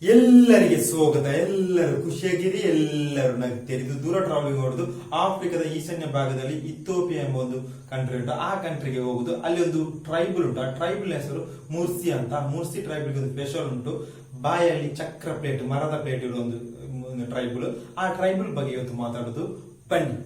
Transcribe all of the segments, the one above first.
ಎಲ್ಲರಿಗೆ ಸ್ವಾಗತ. ಎಲ್ಲರೂ ಖುಷಿಯಾಗಿರಿ, ಎಲ್ಲರೂ ನಗ್ತೀರಿ. ಇದು ದೂರ ಟ್ರಾವೆಲಿಂಗ್ ಹೊಡೆದು ಆಫ್ರಿಕಾದ ಈಶಾನ್ಯ ಭಾಗದಲ್ಲಿ ಇಥಿಯೋಪಿಯಾ ಎಂಬ ಒಂದು ಕಂಟ್ರಿ ಉಂಟು. ಆ ಕಂಟ್ರಿಗೆ ಹೋಗುದು. ಅಲ್ಲಿ ಒಂದು ಟ್ರೈಬಲ್ ಉಂಟು. ಆ ಟ್ರೈಬಲ್ ಹೆಸರು ಮುರ್ಸಿ ಅಂತ. ಮುರ್ಸಿ ಟ್ರೈಬಲ್ ಒಂದು ಸ್ಪೆಷಲ್ ಉಂಟು. ಬಾಯಲ್ಲಿ ಚಕ್ರ ಪ್ಲೇಟ್, ಮರದ ಪ್ಲೇಟ್ ಇರುವ ಒಂದು ಟ್ರೈಬಲ್. ಆ ಟ್ರೈಬಲ್ ಬಗ್ಗೆ ಇವತ್ತು ಮಾತಾಡುದು. ಬನ್ನಿ.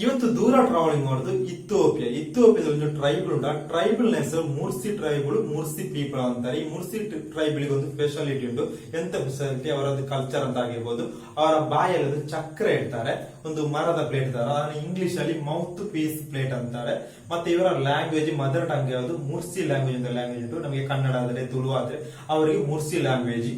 ಇವತ್ತು ದೂರ ಟ್ರಾವೆಲಿಂಗ್ ಮಾಡೋದು ಇಥಿಯೋಪಿಯಾದ ಒಂದು ಟ್ರೈಬಲ್ ಉಂಟು. ಆ ಟ್ರೈಬಲ್ ನ ಹೆಸರು ಮುರ್ಸಿ ಟ್ರೈಬಲ್, ಮುರ್ಸಿ ಪೀಪಲ್ ಅಂತಾರೆ. ಈ ಮುರ್ಸಿ ಟ್ರೈಬಲ್ ಒಂದು ಸ್ಪೆಷಾಲಿಟಿ ಉಂಟು. ಎಂತ ಸ್ಪೆಷಾಲಿಟಿ? ಅವರದ್ದು ಕಲ್ಚರ್ ಅಂತ ಆಗಿರ್ಬೋದು. ಅವರ ಬಾಯಲ್ಲಿ ಒಂದು ಚಕ್ರ ಇಡ್ತಾರೆ, ಒಂದು ಮರದ ಪ್ಲೇಟ್ ಇದ್ದಾರೆ. ಅದನ್ನು ಇಂಗ್ಲಿಷ್ ಅಲ್ಲಿ ಮೌತ್ ಪೀಸ್ ಪ್ಲೇಟ್ ಅಂತಾರೆ. ಮತ್ತೆ ಇವರ ಲ್ಯಾಂಗ್ವೇಜ್, ಮದರ್ ಟಂಗ್ ಯಾವುದು? ಮುರ್ಸಿ ಲ್ಯಾಂಗ್ವೇಜ್ ಅಂತ ಲ್ಯಾಂಗ್ವೇಜ್ ಉಂಟು. ನಮಗೆ ಕನ್ನಡ ಆದ್ರೆ, ತುಳು ಆದ್ರೆ ಅವರಿಗೆ ಮುರ್ಸಿ ಲ್ಯಾಂಗ್ವೇಜ್.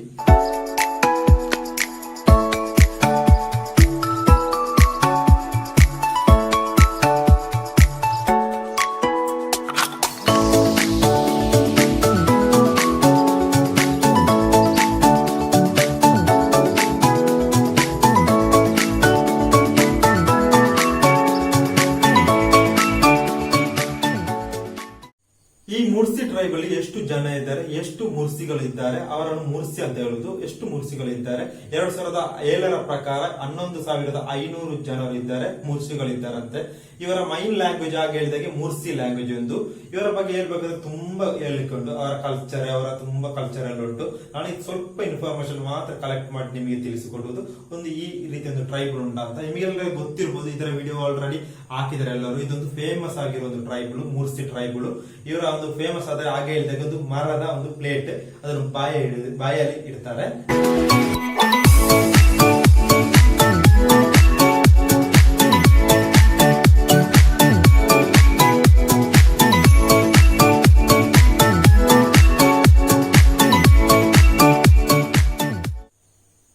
ಈ ಮುರ್ಸಿ ಟ್ರೈಬ್ ಅಲ್ಲಿ ಎಷ್ಟು ಜನ ಇದ್ದಾರೆ, ಎಷ್ಟು ಮುರ್ಸಿಗಳು ಇದ್ದಾರೆ, ಅವರನ್ನು ಮುರ್ಸಿ ಅಂತ ಹೇಳುದು. ಎಷ್ಟು ಮುರ್ಸಿಗಳು ಇದ್ದಾರೆ? 2007 ಪ್ರಕಾರ 11,500 ಜನರು ಇದ್ದಾರೆ, ಮುರ್ಸಿಗಳಿದ್ದಾರಂತೆ. ಇವರ ಮೈನ್ ಲ್ಯಾಂಗ್ವೇಜ್ ಆಗಿ ಹೇಳಿದಾಗೆ ಮುರ್ಸಿ ಲ್ಯಾಂಗ್ವೇಜ್ ಒಂದು. ಇವರ ಬಗ್ಗೆ ಹೇಳ್ಬೇಕಾದ್ರೆ ತುಂಬಾ ಹೇಳಿಕೊಂಡು ಅವರ ಕಲ್ಚರ್, ಅವರ ತುಂಬಾ ಕಲ್ಚರ್ ಎಲ್ಲ ಉಂಟು. ನಾನು ಸ್ವಲ್ಪ ಇನ್ಫಾರ್ಮೇಶನ್ ಮಾತ್ರ ಕಲೆಕ್ಟ್ ಮಾಡಿ ನಿಮಗೆ ತಿಳಿಸಿಕೊಡುವುದು. ಒಂದು ಈ ರೀತಿ ಒಂದು ಟ್ರೈಬಲ್ ಉಂಟು ಅಂತ ನಿಮಗೆಲ್ಲ ಗೊತ್ತಿರಬಹುದು. ಇದರ ವಿಡಿಯೋ ಆಲ್ರೆಡಿ ಹಾಕಿದರೆ ಎಲ್ಲರೂ. ಇದೊಂದು ಫೇಮಸ್ ಆಗಿರೋ ಒಂದು ಟ್ರೈಬಲ್, ಮುರ್ಸಿ ಟ್ರೈಬಲ್. ಇವರ ಒಂದು ಫೇಮಸ್ ಆದ್ರೆ ಹಾಗೆ ಹೇಳಿದಾಗ ಒಂದು ಮರದ ಒಂದು ಪ್ಲೇಟ್, ಅದನ್ನು ಬಾಯಲ್ಲಿ ಇಡ್ತಾರೆ.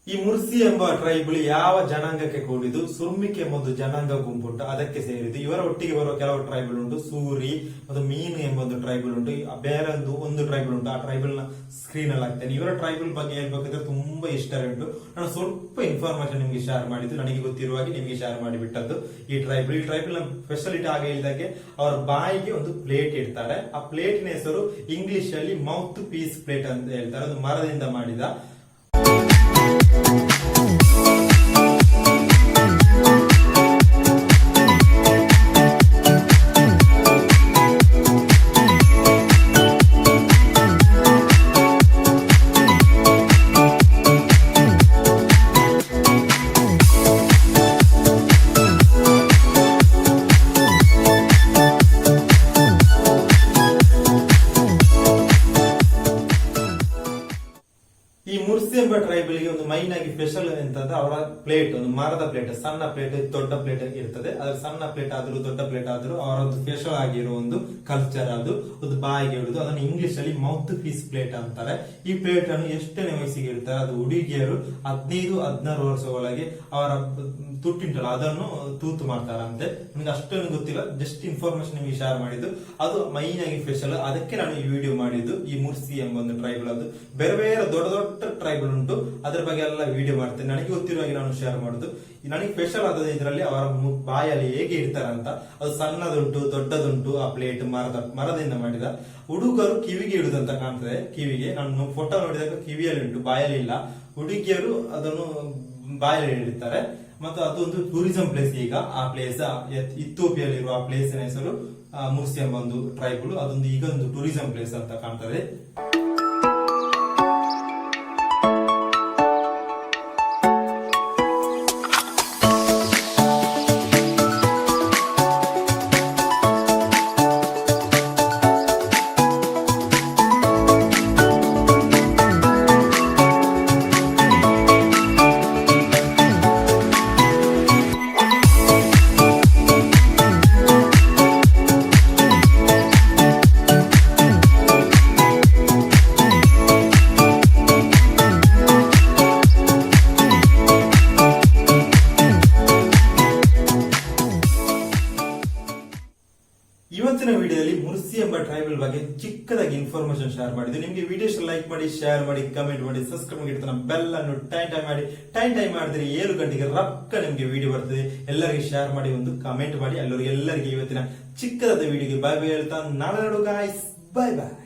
ಈ ಮುರ್ಸಿ ಎಂಬ ಟ್ರೈಬಲ್ ಯಾವ ಜನಾಂಗಕ್ಕೆ ಕೂಡಿದ್ದು? ಸುರ್ಮಿಕ್ ಎಂಬ ಒಂದು ಜನಾಂಗ ಗುಂಪುಂಟು, ಅದಕ್ಕೆ ಸೇರಿದ್ದು. ಇವರ ಒಟ್ಟಿಗೆ ಬರುವ ಕೆಲವು ಟ್ರೈಬಲ್ ಉಂಟು. ಸೂರಿ ಮತ್ತು ಮೀನು ಎಂಬ ಒಂದು ಟ್ರೈಬಲ್ ಉಂಟು. ಬೇರೆ ಒಂದು ಟ್ರೈಬಲ್ ಉಂಟು. ಆ ಟ್ರೈಬಲ್ ನ ಸ್ಕ್ರೀನ್ ಅಲ್ಲಿ ಹಾಕ್ತೇನೆ. ಇವರ ಟ್ರೈಬಲ್ ಬಗ್ಗೆ ಹೇಳ್ಬೇಕಂದ್ರೆ ತುಂಬಾ ಹಿಸ್ಟರಿ ಉಂಟು. ನಾನು ಸ್ವಲ್ಪ ಇನ್ಫಾರ್ಮೇಶನ್ ನಿಮಗೆ ಶೇರ್ ಮಾಡಿದ್ದು, ನನಗೆ ಗೊತ್ತಿರುವ ಹಾಗೆ ನಿಮಗೆ ಶೇರ್ ಮಾಡಿಬಿಟ್ಟದ್ದು. ಈ ಟ್ರೈಬಲ್ ನ ಸ್ಪೆಷಾಲಿಟಿ ಆಗಿ ಹೇಳಿದಾಗೆ ಅವರ ಬಾಯಿಗೆ ಒಂದು ಪ್ಲೇಟ್ ಇಡ್ತಾರೆ. ಆ ಪ್ಲೇಟ್ ನ ಹೆಸರು ಇಂಗ್ಲಿಷ್ ಅಲ್ಲಿ ಮೌತ್ ಪೀಸ್ ಪ್ಲೇಟ್ ಅಂತ ಹೇಳ್ತಾರೆ. ಅದು ಮರದಿಂದ ಮಾಡಿದ. ಈ ಮುರ್ಸಿ ಎಂಬ ಟ್ರೈಬಲ್ ಗೆ ಒಂದು ಮೈನ್ ಆಗಿ ಸ್ಪೆಷಲ್ ಎಂತಂದ್ರೆ ಅವರ ಪ್ಲೇಟ್, ಒಂದು ಮರದ ಪ್ಲೇಟ್, ಸಣ್ಣ ಪ್ಲೇಟ್, ದೊಡ್ಡ ಪ್ಲೇಟ್ ಇರ್ತದೆ. ಅದ್ರ ಸಣ್ಣ ಪ್ಲೇಟ್ ಆದ್ರೂ ದೊಡ್ಡ ಪ್ಲೇಟ್ ಆದ್ರೂ ಅವರೊಂದು ಸ್ಪೆಷಲ್ ಆಗಿರೋ ಒಂದು ಕಲ್ಚರ್. ಅದು ಒಂದು ಬಾಯಿಗೆ ಇಡುದು. ಅದನ್ನು ಇಂಗ್ಲಿಷ್ ಅಲ್ಲಿ ಮೌತ್ ಪೀಸ್ ಪ್ಲೇಟ್ ಅಂತಾರೆ. ಈ ಪ್ಲೇಟ್ ಅನ್ನು ಎಷ್ಟನೇ ವಯಸ್ಸಿಗೆ ಇಡ್ತಾರೆ? ಅದು ಹುಡುಗಿಯರು 15-16 ವರ್ಷದೊಳಗೆ ಅವರ ತುಟ್ಟಿಂಟಲ್ಲ ಅದನ್ನು ತೂತು ಮಾಡ್ತಾರಂತೆ. ನನಗೆ ಅಷ್ಟೊಂದು ಗೊತ್ತಿಲ್ಲ, ಜಸ್ಟ್ ಇನ್ಫಾರ್ಮೇಶನ್ ನಿಮಗೆ ಶೇರ್ ಮಾಡಿದ್ದು. ಅದು ಮೈನ್ ಆಗಿ ಸ್ಪೆಷಲ್. ಅದಕ್ಕೆ ನಾನು ಈ ವಿಡಿಯೋ ಮಾಡಿದ್ದು. ಈ ಮುರ್ಸಿ ಎಂಬ ಒಂದು ಟ್ರೈಬಲ್. ಅದು ಬೇರೆ ಬೇರೆ ದೊಡ್ಡ ದೊಡ್ಡ ಟ್ರೈಬಲ್ ಉಂಟು, ಅದ್ರ ಬಗ್ಗೆ ಎಲ್ಲ ವಿಡಿಯೋ ಮಾಡ್ತೇನೆ. ನನಗೆ ಗೊತ್ತಿರುವ ಹಾಗೆ ನಾನು ಶೇರ್ ಮಾಡುದು. ನನಗೆ ಸ್ಪೆಷಲ್ ಆದ ಇದರಲ್ಲಿ ಅವರ ಬಾಯಲ್ಲಿ ಹೇಗೆ ಇಡ್ತಾರಂತ. ಅದು ಸಣ್ಣದುಂಟು, ದೊಡ್ಡದುಂಟು. ಆ ಪ್ಲೇಟ್ ಮರದಿಂದ ಮಾಡಿದ. ಹುಡುಗರು ಕಿವಿಗೆ ಇಡುದಂತ ಕಾಣ್ತದೆ. ಕಿವಿಗೆ ನಾನು ಫೋಟೋ ನೋಡಿದಾಗ ಕಿವಿಯಲ್ಲಿ ಉಂಟು, ಬಾಯಲ್ಲಿ ಇಲ್ಲ. ಹುಡುಗಿಯರು ಅದನ್ನು ಬಾಯಲ್ಲಿ ಇಡ್ತಾರೆ. ಮತ್ತು ಅದೊಂದು ಟೂರಿಸಂ ಪ್ಲೇಸ್. ಈಗ ಆ ಪ್ಲೇಸ್ ಇಥಿಯೋಪಿಯಾದಲ್ಲಿರುವ ಆ ಪ್ಲೇಸ್ ನ ಹೆಸರು ಮುರ್ಸಿ ಎಂಬ ಒಂದು ಟ್ರೈಬಲ್. ಅದೊಂದು ಈಗ ಒಂದು ಟೂರಿಸಂ ಪ್ಲೇಸ್ ಅಂತ ಕಾಣ್ತದೆ. ಇನ್ಫಾರ್ಮೇಶನ್ ಶೇರ್ ಮಾಡಿದ್ವಿ. ನಿಮ್ಗೆ ವಿಡಿಯೋಸ್ ಲೈಕ್ ಮಾಡಿ, ಶೇರ್ ಮಾಡಿ, ಕಮೆಂಟ್ ಮಾಡಿ, ಸಬ್ಸ್ಕ್ರೈಬ್ ಮಾಡಿ, ಬೆಲ್ ಅನ್ನು ಟೈಮ್ ಮಾಡಿ. ಟೈಮ್ ಮಾಡಿದ್ರೆ 7 ಗಂಟೆಗೆ ರೊಕ್ಕ ನಿಮ್ಗೆ ವಿಡಿಯೋ ಬರ್ತದೆ. ಎಲ್ಲರಿಗೆ ಶೇರ್ ಮಾಡಿ, ಒಂದು ಕಮೆಂಟ್ ಮಾಡಿ. ಎಲ್ಲರಿಗೆ ಇವತ್ತಿನ ಚಿಕ್ಕದಾದ ವಿಡಿಯೋಗೆ ಬಾಯ್ ಬಾಯ್ ಹೇಳ್ತಾ ನಾಳೆ ನೋಡು ಗಾಯ್ಸ್. ಬಾಯ್ ಬಾಯ್.